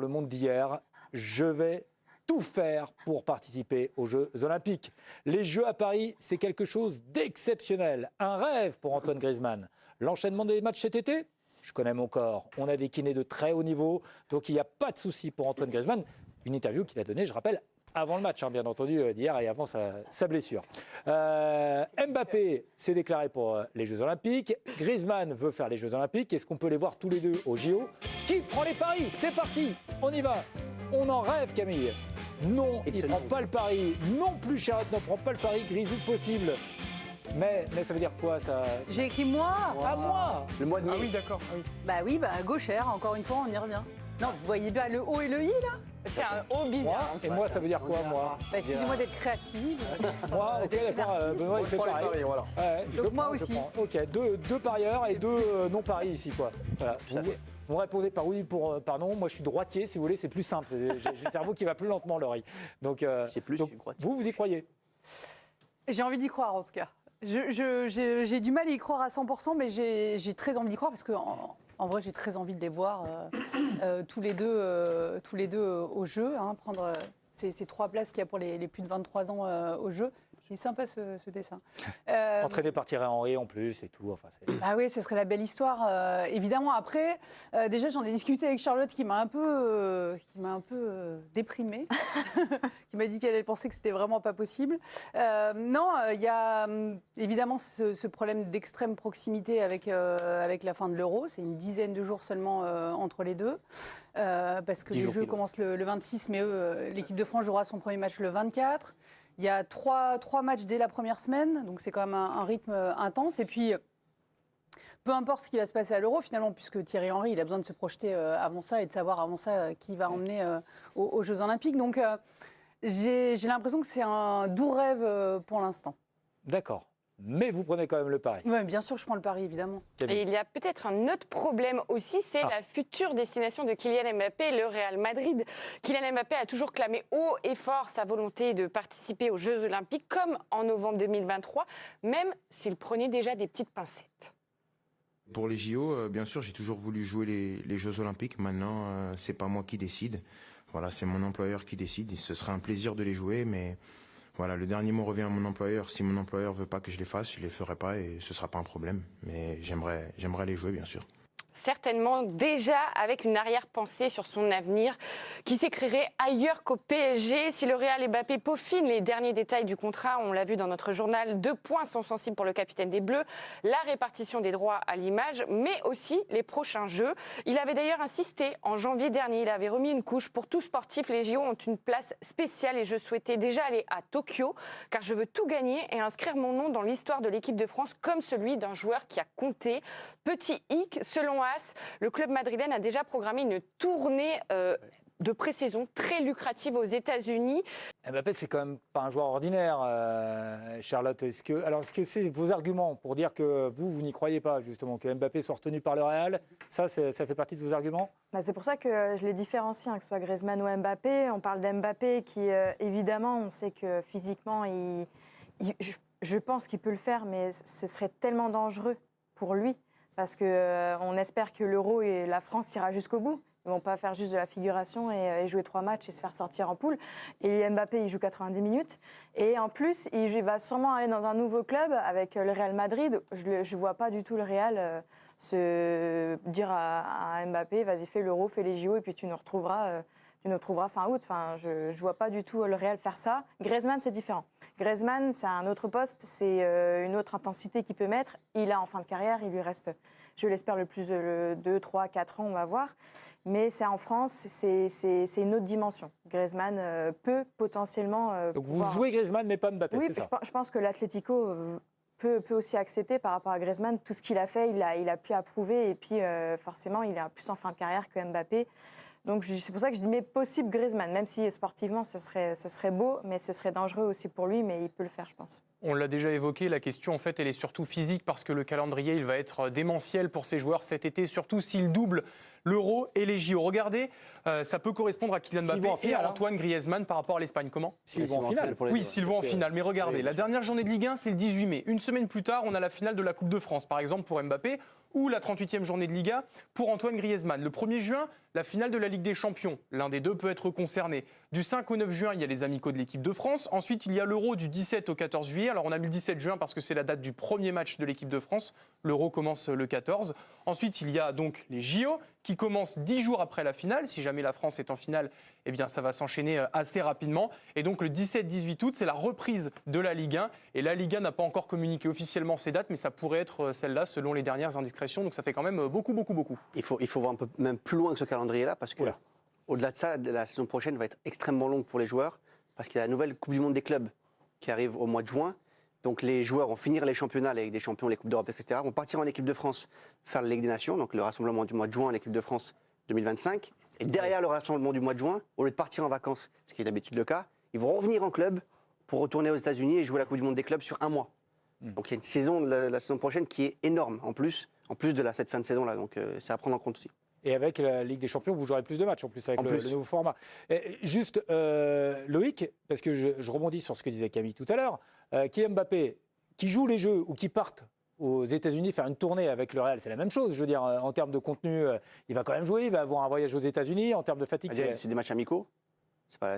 dans le monde d'hier, je vais tout faire pour participer aux Jeux Olympiques. Les Jeux à Paris, c'est quelque chose d'exceptionnel, un rêve pour Antoine Griezmann. L'enchaînement des matchs cet été, je connais mon corps. On a des kinés de très haut niveau, donc il n'y a pas de souci pour Antoine Griezmann. Une interview qu'il a donnée, je rappelle, avant le match, bien entendu, d'hier et avant sa blessure. Mbappé s'est déclaré pour les Jeux Olympiques. Griezmann veut faire les Jeux Olympiques. Est-ce qu'on peut les voir tous les deux au JO? Qui prend les paris? C'est parti, on y va. On en rêve, Camille. Non, il ne prend pas le pari. Non plus, Charlotte ne prend pas le pari. Grisou possible. Mais ça veut dire quoi, ça? J'ai écrit moi. À moi. Le mois de mai. Ah oui, d'accord. Ah oui. Bah oui, gauchère, encore une fois, on y revient. Non, vous voyez bien le O et le I, là? C'est un O Moi, bizarre. et moi, ça veut dire quoi, moi? Bah, excusez-moi d'être créative. Moi, ok, d'accord. Benoît, il fait Je prends les pareil. paris, voilà. Ouais, Donc moi je aussi. prends. Ok, deux parieurs et deux non-paris ici, quoi. Voilà. Vous répondez par oui, par non. Moi, je suis droitier, si vous voulez, c'est plus simple. J'ai le cerveau qui va plus lentement, Laurie. Donc, C'est plus, donc, je crois. vous y croyez? J'ai envie d'y croire, en tout cas. J'ai du mal à y croire à 100%, mais j'ai très envie d'y croire parce que, en vrai, j'ai très envie de les voir tous les deux au jeu, hein, prendre ces 3 places qu'il y a pour les plus de 23 ans au jeu. Il est sympa ce dessin. Entraîné par Thierry Henry en plus et tout. Enfin, Ah oui, ce serait la belle histoire. Évidemment, après, déjà, j'en ai discuté avec Charlotte qui m'a un peu déprimée, qui m'a dit qu'elle pensait que c'était vraiment pas possible. Non, il y a évidemment ce problème d'extrême proximité avec la fin de l'Euro. C'est une dizaine de jours seulement entre les deux. Parce que les Jeux commencent le 26, mais l'équipe de France jouera son premier match le 24. Il y a trois matchs dès la première semaine, donc c'est quand même un rythme intense. Et puis, peu importe ce qui va se passer à l'Euro, finalement, puisque Thierry Henry, il a besoin de se projeter avant ça et de savoir avant ça qui va emmener aux Jeux Olympiques. Donc, j'ai l'impression que c'est un doux rêve pour l'instant. D'accord. Mais vous prenez quand même le pari. Oui, bien sûr, je prends le pari, évidemment. Et il y a peut-être un autre problème aussi, c'est la future destination de Kylian Mbappé, le Real Madrid. Kylian Mbappé a toujours clamé haut et fort sa volonté de participer aux Jeux Olympiques, comme en novembre 2023, même s'il prenait déjà des petites pincettes. Pour les JO, bien sûr, j'ai toujours voulu jouer les Jeux Olympiques. Maintenant, c'est pas moi qui décide. Voilà, c'est mon employeur qui décide. Ce sera un plaisir de les jouer, mais voilà, le dernier mot revient à mon employeur. Si mon employeur veut pas que je les fasse, je les ferai pas et ce sera pas un problème. Mais j'aimerais les jouer, bien sûr. Certainement déjà avec une arrière-pensée sur son avenir qui s'écrirait ailleurs qu'au PSG. Si le Real et Mbappé peaufinent les derniers détails du contrat, on l'a vu dans notre journal, 2 points sont sensibles pour le capitaine des Bleus, la répartition des droits à l'image, mais aussi les prochains Jeux. Il avait d'ailleurs insisté en janvier dernier, il avait remis une couche pour tout sportif. Les JO ont une place spéciale et je souhaitais déjà aller à Tokyo car je veux tout gagner et inscrire mon nom dans l'histoire de l'équipe de France comme celui d'un joueur qui a compté. Petit hic, selon AS, le club madrilène a déjà programmé une tournée de pré-saison très lucrative aux États-Unis. Mbappé, c'est quand même pas un joueur ordinaire, Charlotte. Est-ce que c'est vos arguments pour dire que vous n'y croyez pas, justement, que Mbappé soit retenu par le Real? Ça fait partie de vos arguments? C'est pour ça que je les différencie, que ce soit Griezmann ou Mbappé. On parle d'Mbappé qui, évidemment, on sait que physiquement, je pense qu'il peut le faire, mais ce serait tellement dangereux pour lui. Parce qu'on espère que l'Euro et la France ira jusqu'au bout. Ils ne vont pas faire juste de la figuration et jouer 3 matchs et se faire sortir en poule. Et Mbappé, il joue 90 minutes. Et en plus, il va sûrement aller dans un nouveau club avec le Real Madrid. Je ne vois pas du tout le Real se dire à Mbappé, vas-y, fais l'Euro, fais les JO et puis tu nous retrouveras fin août. Enfin, je ne vois pas du tout le Real faire ça. Griezmann, c'est différent. Griezmann, c'est un autre poste, c'est une autre intensité qu'il peut mettre. Il a en fin de carrière, il lui reste, je l'espère, le plus de 2, 3, 4 ans, on va voir. Mais c'est en France, c'est une autre dimension. Griezmann peut potentiellement... Donc vous jouez Griezmann, mais pas Mbappé, oui, c'est ça? Je pense que l'Atlético peut aussi accepter par rapport à Griezmann. Tout ce qu'il a fait, il a pu approuver. Et puis, forcément, il est plus en fin de carrière que Mbappé. Donc c'est pour ça que je dis mais possible Griezmann, même si sportivement ce serait beau, mais ce serait dangereux aussi pour lui, mais il peut le faire, je pense. On l'a déjà évoqué, la question en fait elle est surtout physique parce que le calendrier il va être démentiel pour ces joueurs cet été, surtout s'ils doublent l'Euro et les JO. Regardez, ça peut correspondre à Kylian Mbappé et à Antoine Griezmann par rapport à l'Espagne. Comment ? S'ils vont en finale. Oui, s'ils vont en finale. Mais regardez, la dernière journée de Ligue 1, c'est le 18 mai. Une semaine plus tard, on a la finale de la Coupe de France, par exemple pour Mbappé, ou la 38e journée de Liga pour Antoine Griezmann. Le 1er juin, la finale de la Ligue des Champions. L'un des deux peut être concerné. Du 5 au 9 juin, il y a les amicaux de l'équipe de France. Ensuite, il y a l'Euro du 17 au 14 juillet. Alors, on a mis le 17 juin parce que c'est la date du premier match de l'équipe de France. L'Euro commence le 14. Ensuite, il y a donc les JO qui commencent 10 jours après la finale. Si jamais la France est en finale, eh bien, ça va s'enchaîner assez rapidement. Et donc, le 17-18 août, c'est la reprise de la Ligue 1. Et la Ligue 1 n'a pas encore communiqué officiellement ces dates, mais ça pourrait être celle-là selon les dernières indiscrétions. Donc, ça fait quand même beaucoup. Il faut voir un peu même plus loin que ce calendrier-là parce que, au-delà de ça, la saison prochaine va être extrêmement longue pour les joueurs parce qu'il y a la nouvelle Coupe du Monde des clubs qui arrive au mois de juin. Donc les joueurs vont finir les championnats, les champions, les Coupes d'Europe, etc. Vont partir en équipe de France, faire la Ligue des Nations, donc le rassemblement du mois de juin en équipe de France 2025. Et derrière le rassemblement du mois de juin, au lieu de partir en vacances, ce qui est d'habitude le cas, ils vont revenir en club pour retourner aux États-Unis et jouer la Coupe du Monde des clubs sur un mois. Donc il y a une saison, la saison prochaine, qui est énorme en plus de cette fin de saison-là. Donc c'est à prendre en compte aussi. Et avec la Ligue des Champions, vous jouerez plus de matchs en plus avec le nouveau format. Et juste, Loïc, parce que je rebondis sur ce que disait Camille tout à l'heure, Kylian Mbappé, qui joue les Jeux ou qui partent aux États-Unis faire une tournée avec le Real, c'est la même chose. Je veux dire, en termes de contenu, il va quand même jouer, il va avoir un voyage aux États-Unis. En termes de fatigue, c'est des matchs amicaux.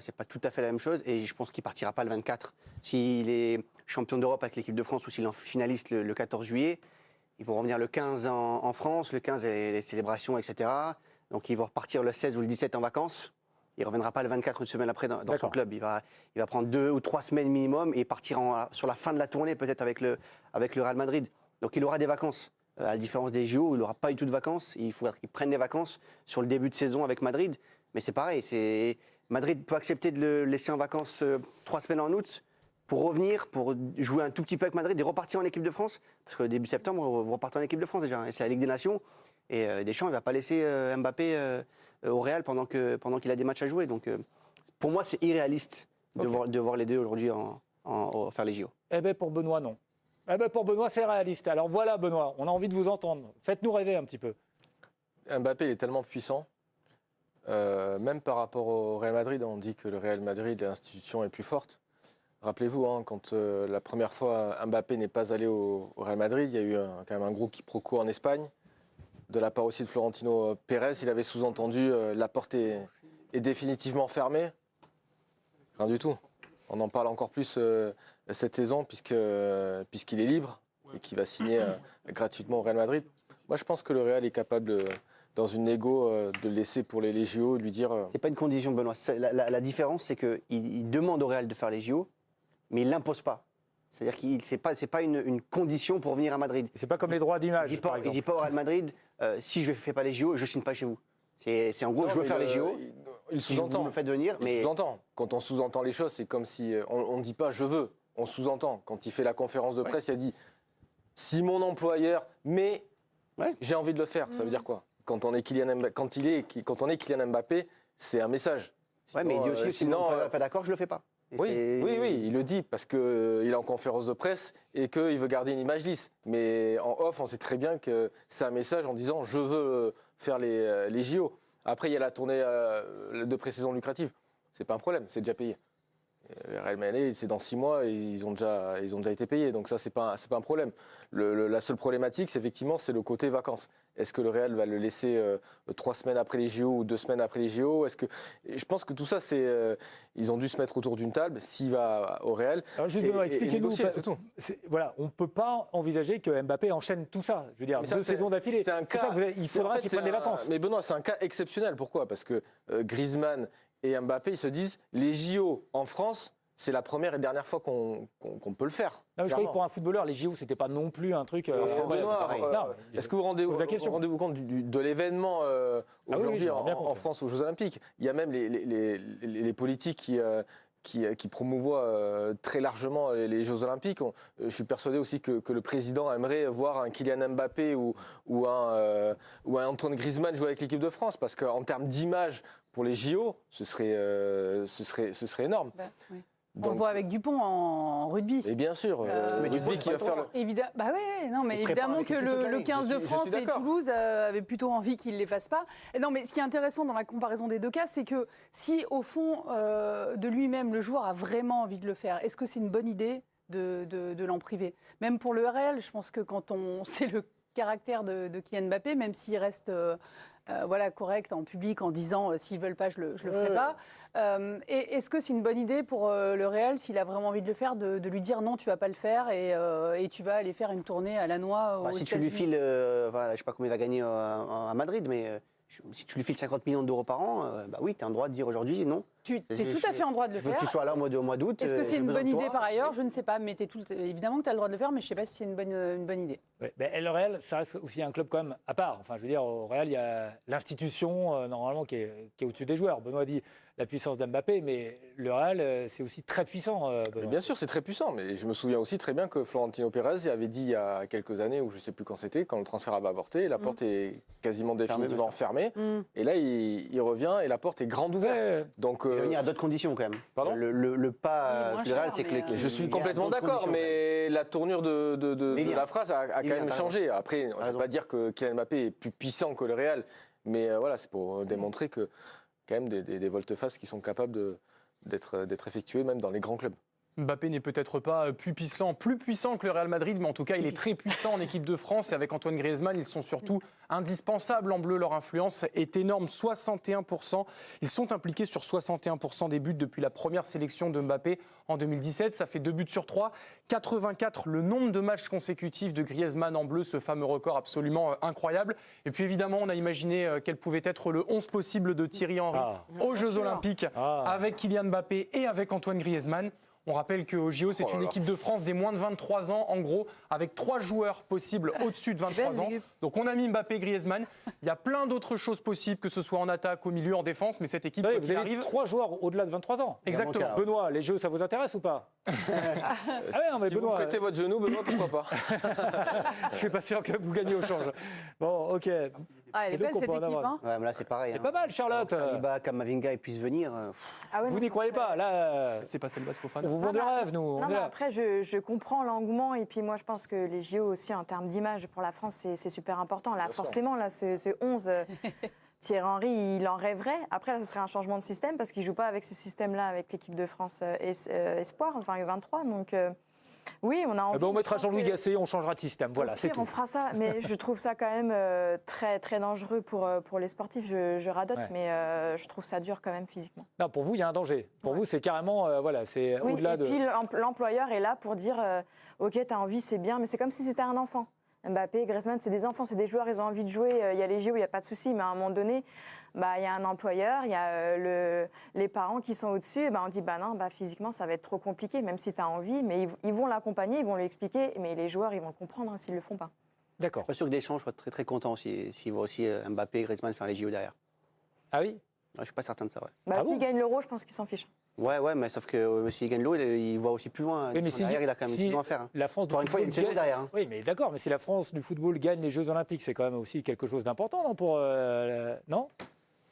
C'est pas tout à fait la même chose. Et je pense qu'il partira pas le 24. S'il est champion d'Europe avec l'équipe de France ou s'il est en finaliste le 14 juillet, ils vont revenir le 15 en France, le 15 les célébrations, etc. Donc ils vont repartir le 16 ou le 17 en vacances. Il ne reviendra pas le 24, une semaine après, dans son club. Il va prendre 2 ou 3 semaines minimum et partir sur la fin de la tournée, peut-être avec le Real Madrid. Donc il aura des vacances. À la différence des JO, où il n'aura pas du tout de vacances. Il faudra qu'il prenne des vacances sur le début de saison avec Madrid. Mais c'est pareil, Madrid peut accepter de le laisser en vacances 3 semaines en août pour revenir, pour jouer un tout petit peu avec Madrid et repartir en équipe de France. Parce que début septembre, vous repartez en équipe de France déjà. Et c'est la Ligue des Nations. Et Deschamps, il ne va pas laisser Mbappé au Real pendant qu'il a des matchs à jouer. Donc pour moi, c'est irréaliste de voir les deux aujourd'hui faire les JO. Eh bien, pour Benoît, non. Eh bien, pour Benoît, c'est réaliste. Alors voilà, Benoît, on a envie de vous entendre. Faites-nous rêver un petit peu. Mbappé, il est tellement puissant. Même par rapport au Real Madrid, on dit que le Real Madrid, l'institution est plus forte. Rappelez-vous, quand la première fois Mbappé n'est pas allé au Real Madrid, il y a eu quand même un gros quiproquo en Espagne. De la part aussi de Florentino Pérez, il avait sous-entendu la porte est définitivement fermée. Rien du tout. On en parle encore plus cette saison puisqu'il est libre et qu'il va signer gratuitement au Real Madrid. Moi, je pense que le Real est capable, dans une négo, de le laisser pour les JO, de lui dire... C'est pas une condition, Benoît. La différence, c'est qu'il demande au Real de faire les JO, mais il l'impose pas. C'est-à-dire que c'est pas une condition pour venir à Madrid. C'est pas comme les droits d'image, par exemple. Il dit pas au Real Madrid, si je ne fais pas les JO, je ne signe pas chez vous. C'est en gros, je veux faire les JO. Il sous-entend. Vous me faites venir, mais... sous-entend. Quand on sous-entend les choses, c'est comme si on ne dit pas je veux. On sous-entend. Quand il fait la conférence de presse, il a dit si mon employeur, mais j'ai envie de le faire. Ça veut dire quoi? Quand on est Kylian Mbappé, c'est un message. Oui, mais il dit aussi sinon, pas d'accord, je le fais pas. Oui, il le dit parce qu'il est en conférence de presse et qu'il veut garder une image lisse. Mais en off, on sait très bien que c'est un message en disant je veux faire les JO. Après, il y a la tournée de pré-saison lucrative. C'est pas un problème, c'est déjà payé. Le Real Madrid, c'est dans 6 mois et ils ont déjà été payés. Donc ça, c'est pas un problème. La seule problématique, c'est effectivement, c'est le côté vacances. Est-ce que le Real va le laisser 3 semaines après les JO ou 2 semaines après les JO? Je pense que tout ça, ils ont dû se mettre autour d'une table s'il va au Real. Alors juste, expliquez-nous. Voilà, on ne peut pas envisager que Mbappé enchaîne tout ça. Je veux dire, 2 saisons d'affilée. Il faudra qu'il prenne des vacances. Mais Benoît, c'est un cas exceptionnel. Pourquoi? Parce que Griezmann et Mbappé, ils se disent les JO en France, c'est la première et dernière fois qu'on peut le faire. Non, mais je croyais que pour un footballeur, les JO, c'était pas non plus un truc. Est-ce que vous rendez-vous compte de l'événement aujourd'hui en France aux Jeux Olympiques? Il y a même les politiques qui promouvoient très largement les Jeux Olympiques. Je suis persuadé aussi que le président aimerait voir un Kylian Mbappé ou un Antoine Griezmann jouer avec l'équipe de France, parce qu'en termes d'image pour les JO, ce serait énorme. Oui. On le voit avec Dupont en rugby. Et bien sûr, mais rugby Dupont, qui va faire le... Bah ouais, non, mais Il se prépare évidemment avec que l'équipe toute le l'année. 15 de Je suis France et d'accord. Toulouse avaient plutôt envie qu'il ne les fasse pas. Et non, mais ce qui est intéressant dans la comparaison des deux cas, c'est que si au fond de lui-même, le joueur a vraiment envie de le faire, est-ce que c'est une bonne idée de l'en priver? Même pour le RL, je pense que quand on sait le caractère de Kylian Mbappé, même s'il reste voilà, correct en public en disant s'ils ne veulent pas, je le ferai pas. Et est-ce que c'est une bonne idée pour le Real, s'il a vraiment envie de le faire, de lui dire non, tu ne vas pas le faire et tu vas aller faire une tournée à Lannoy aux Si tu lui États-Unis? files, voilà, je ne sais pas combien il va gagner à Madrid, mais si tu lui files 50 millions d'euros par an, bah oui, tu as un droit de dire aujourd'hui non. Tu es tout à fait en droit de le Je veux que faire. tu sois là au mois d'août. Est-ce que c'est j'ai une besoin bonne de toi. idée par ailleurs? Je ne sais pas, mais évidemment que tu as le droit de le faire, mais je ne sais pas si c'est une bonne idée. Ouais, mais le Real, ça reste aussi un club quand même à part. Enfin, je veux dire, au Real, il y a l'institution normalement qui est au-dessus des joueurs. Benoît dit la puissance d'Mbappé, mais le Real, c'est aussi très puissant. Mais Benoît. bien sûr, c'est très puissant, mais je me souviens aussi très bien que Florentino Pérez avait dit il y a quelques années, ou je ne sais plus quand c'était, quand le transfert avait avorté, la porte est quasiment définitivement fermée, et là il revient et la porte est grande ouverte. Ouais. Donc, Il va venir à d'autres conditions quand même. Pardon Le pas Oui, moins du Real, cher, c'est que mais, l'équipe- je suis il vient à complètement d'autres d'accord, conditions, mais la tournure de Mais il vient. la phrase a Il quand vient, même t'as changé. Après, je ne vais raison. pas dire que Kylian Mbappé est plus puissant que le Real, mais voilà, c'est pour démontrer que quand même des volte-face qui sont capables d'être effectués même dans les grands clubs. Mbappé n'est peut-être pas plus puissant que le Real Madrid, mais en tout cas, il est très puissant en équipe de France. Et avec Antoine Griezmann, ils sont surtout indispensables en bleu. Leur influence est énorme, 61%. Ils sont impliqués sur 61% des buts depuis la première sélection de Mbappé en 2017. Ça fait 2 buts sur 3. 84, le nombre de matchs consécutifs de Griezmann en bleu, ce fameux record absolument incroyable. Et puis évidemment, on a imaginé quel pouvait être le 11 possible de Thierry Henry aux Jeux Olympiques avec Kylian Mbappé et avec Antoine Griezmann. On rappelle qu'au JO, c'est une équipe de France des moins de 23 ans, en gros, avec 3 joueurs possibles au-dessus de 23 ans. Donc on a mis Mbappé, Griezmann. Il y a plein d'autres choses possibles, que ce soit en attaque, au milieu, en défense, mais cette équipe, Oui, quoi vous qu'il avez arrive... 3 joueurs au-delà de 23 ans. Exactement. Benoît, les jeux, ça vous intéresse ou pas? Ah ouais, non, mais Si vous Benoît, prêtez votre genou, Benoît, pourquoi pas? je suis pas sûr que vous gagnez au change. Bon, ok. Ah, elle est Et donc, belle on cette peut en équipe. avoir. Hein. Ouais, mais là c'est pareil. C'est pas mal, Charlotte. Saliba, Kamavinga, ils puissent venir. Ah ouais, Vous non, n'y ce croyez serait- pas. Là, C'est pas Selbas on Fofana. vous vend Non, du mais- rêve, nous. On Non, est mais là. après, je comprends l'engouement. Et puis moi, je pense que les JO aussi, en termes d'image pour la France, c'est super important. Là, Bien sûr. forcément, là, ce 11, Thierry Henry, il en rêverait. Après, là, ce serait un changement de système parce qu'il ne joue pas avec ce système-là avec l'équipe de France Espoir, enfin U23. Donc, oui, on a envie. Eh ben, on mais mettra je pense Jean-Louis que- Gasset, on changera de système. Voilà, Au c'est pire, tout. on fera ça, mais je trouve ça quand même très, très dangereux pour les sportifs. Je radote, Ouais. mais je trouve ça dur quand même physiquement. Non, pour vous, il y a un danger. Pour vous, c'est carrément, voilà, c'est Oui, au-delà et de. puis l'employeur est là pour dire ok, t'as envie, c'est bien, mais c'est comme si c'était un enfant. Mbappé, Griezmann, c'est des enfants, c'est des joueurs, ils ont envie de jouer. Il y a les JO, il n'y a pas de souci, mais à un moment donné, bah, il y a un employeur, il y a les parents qui sont au-dessus. Et bah, on dit bah non, bah, physiquement, ça va être trop compliqué, même si tu as envie, mais ils vont l'accompagner, ils vont lui expliquer, mais les joueurs, ils vont le comprendre s'ils ne le font pas. D'accord. Je suis pas sûr que Deschamps soit très très content s'il voit aussi Mbappé et Griezmann faire les JO derrière. Ah oui. Je suis pas certain de ça. Ouais, Bah, Ah s'ils bon gagnent l'euro, je pense qu'ils s'en fichent. ouais, mais sauf que s'il gagne l'eau, il voit aussi plus loin. Oui, mais Derrière, il a quand même une saison à faire. la France du Encore une fois, il y a une football saison derrière. Oui, mais d'accord, mais si la France du football gagne les Jeux Olympiques, c'est quand même aussi quelque chose d'important, non, non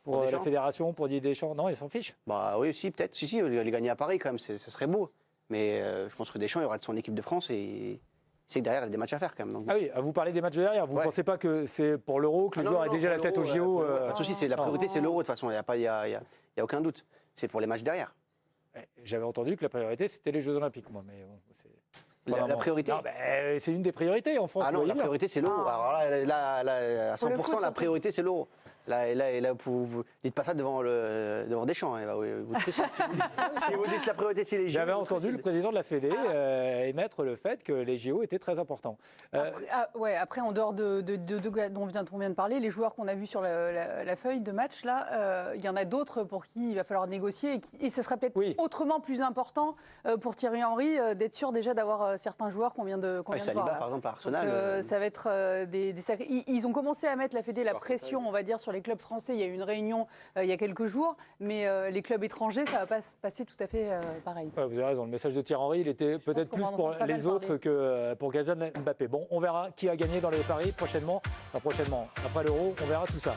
Pour la Deschamps fédération, pour Didier Deschamps, non, ils s'en fichent. Bah oui, aussi, peut-être. Si, les gagner à Paris, quand même, ce serait beau. Mais je pense que Deschamps, il aura de son équipe de France et il sait que derrière, il y a des matchs à faire quand même. Donc, Ah oui, vous parlez des matchs de derrière. Vous ne Ouais. pensez pas que c'est pour l'Euro que le Ah non, joueur non, a déjà pour la tête au l'Euro, JO pas de souci, la non. priorité, c'est l'euro, de toute façon. Il n'y a aucun doute. C'est pour les matchs derrière. J'avais entendu que la priorité, c'était les Jeux Olympiques, moi. Mais bon, c'est... La Vraiment. priorité Non, ben, c'est une des priorités en France. Ah vous non, voyez la bien. priorité, c'est l'euro. Alors là, à Pour le 100%, foot, la surtout. priorité, c'est l'euro. Là, vous dites pas ça devant Deschamps. Hein. Vous si vous dites la priorité, c'est les JO. J'avais entendu le président de la Fédé émettre le fait que les JO étaient très importants. Après, en dehors dont on vient de parler, les joueurs qu'on a vus sur la feuille de match, là, il y en a d'autres pour qui il va falloir négocier. Et ce sera peut-être autrement plus important pour Thierry Henry d'être sûr déjà d'avoir certains joueurs qu'on vient de voir. Saliba, là. par exemple, à Donc, Arsenal. ça va être des sacrés. Ils ont commencé à mettre la Fédé la pression, on va dire, sur les clubs français. Il y a eu une réunion il y a quelques jours, mais les clubs étrangers, ça ne va pas se passer tout à fait pareil. Ouais, vous avez raison, le message de Thierry Henry, il était peut-être qu'on plus va en pour entendre pas mal les autres parler. que pour Griezmann Mbappé. Bon, on verra qui a gagné dans les paris prochainement. Enfin, prochainement, après l'Euro, on verra tout ça.